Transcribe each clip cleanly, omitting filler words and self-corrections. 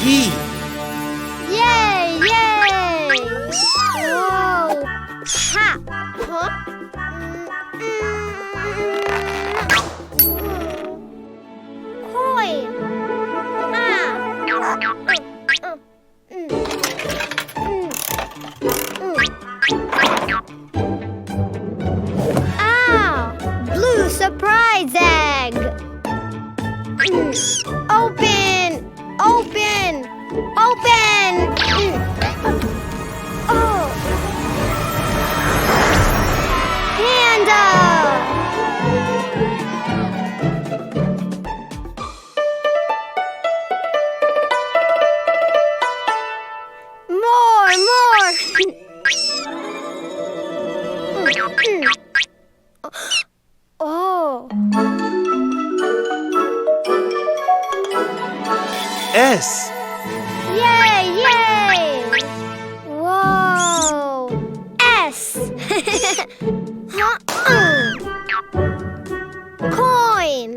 E. Yay! Yay! Whoa! Ha! Huh? Coin! Blue surprise egg! Open! Open! Open! Oh! Panda! More! Oh! S. Yay! Yay! Whoa! S! Huh? Coin!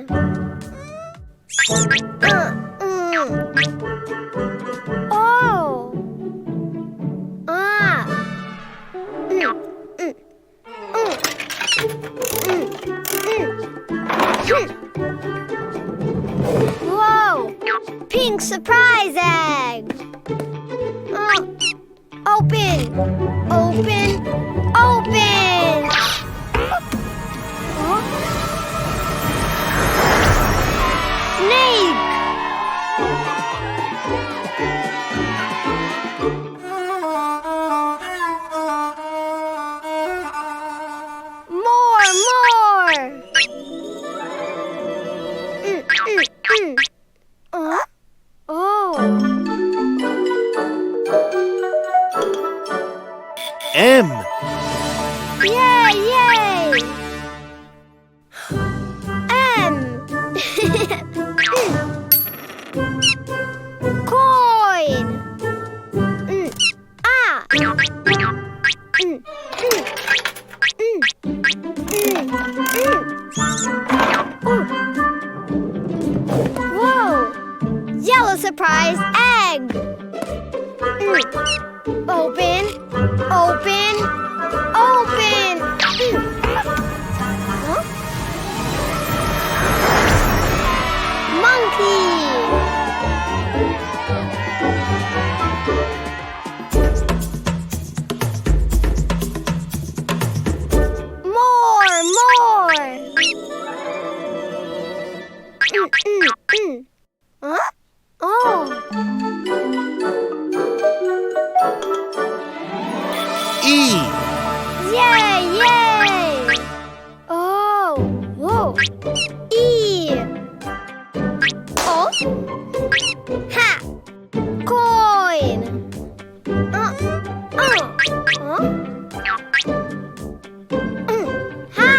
Oh! Whoa! Pink surprise egg! Open! Open! Open! Snake! More! Oh! M. Yay! Yay! M. Coin. Whoa! Yellow surprise egg. Open. Open. Open. Huh? Monkey. More. Huh? Oh. E. Yay! Yay! Oh! Whoa! E. Oh! Ha! Coin! Ha!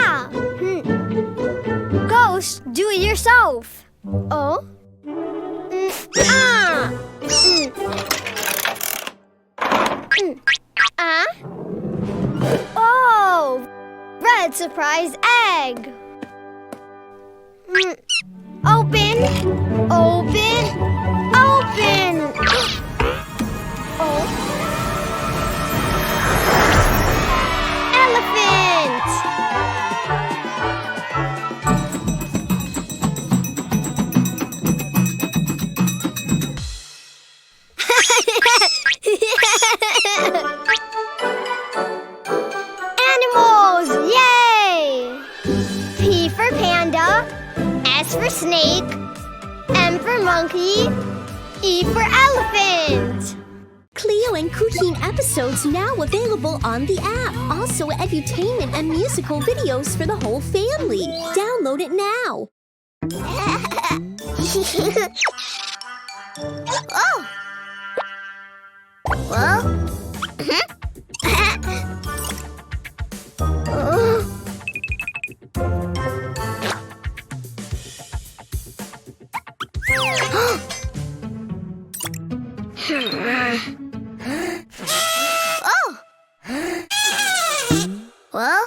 Ghost, do it yourself. Oh? Oh! Red surprise egg! Open! Open! Open! Oh! Elephant! Animals! Yay! P for panda, S for snake, M for monkey, E for elephant. Cleo and Cuquin episodes now available on the app. Also edutainment and musical videos for the whole family. Download it now. Oh! Well? Oh! Well?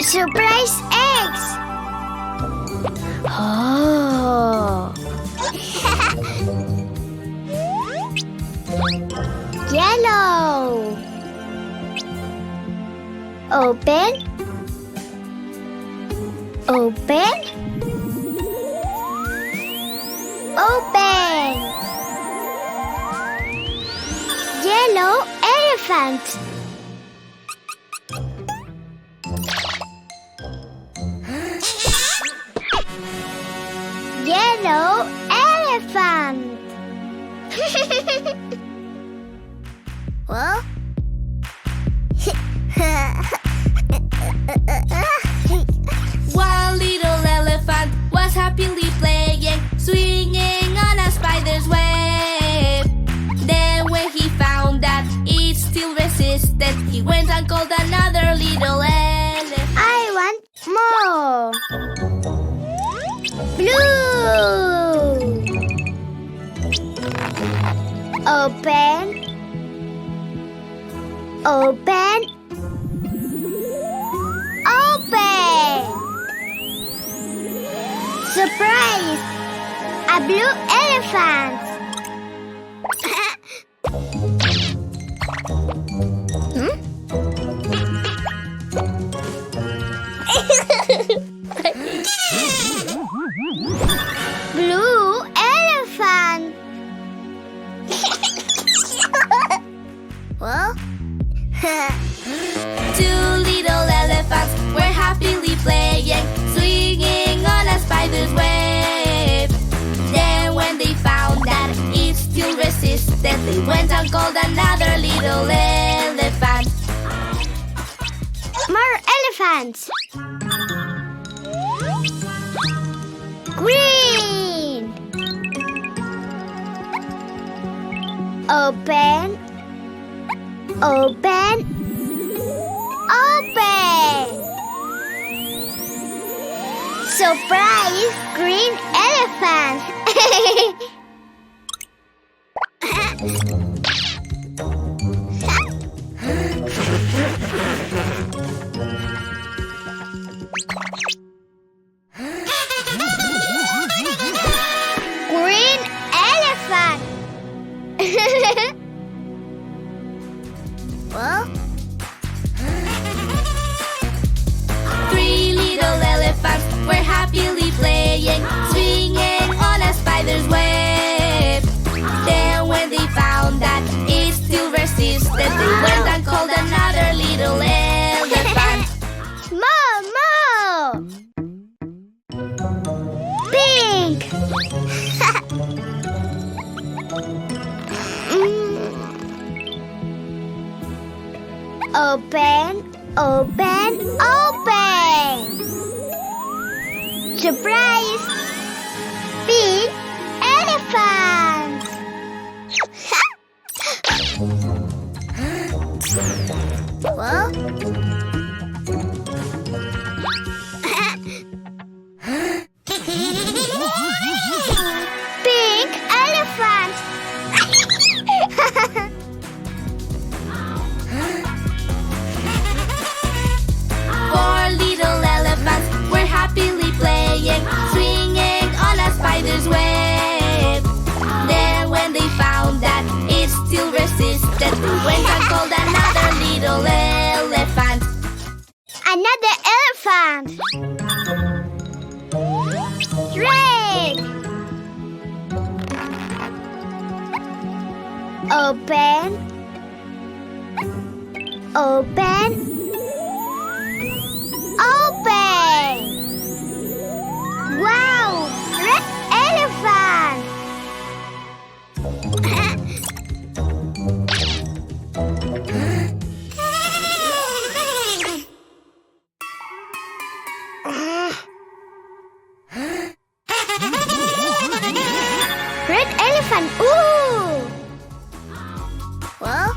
Surprise eggs! Oh! Yellow! Open. Open. Open. Yellow elephant. Yellow elephant. Well? One little elephant was happily playing, swinging on a spider's web. Then when he found that it still resisted, he went and called another little elephant. I want more. Blue. Open. Open. Open. Surprise! A blue elephant. Blue elephant. Well? Two little elephants were happily playing, swinging on a spider's web. Then when they found that it still resisted, they went and called another little elephant. More elephants. Green. Open. Open. Open. Surprise! Green elephant. Green elephant. Well? Three little elephants were happily playing, swinging on a spider's web. Then when they found that it still resisted, they went and called another little elephant. More. Pink. Open. Open. Open. Surprise! Big elephant. Well? Pink elephant. Four little elephants were happily playing, swinging on a spider's web. Then when they found that it still resisted, they went and called another little elephant. Another elephant. Red. Open. Open. Open. Wow! Red elephant. Red elephant. Ooh. Well?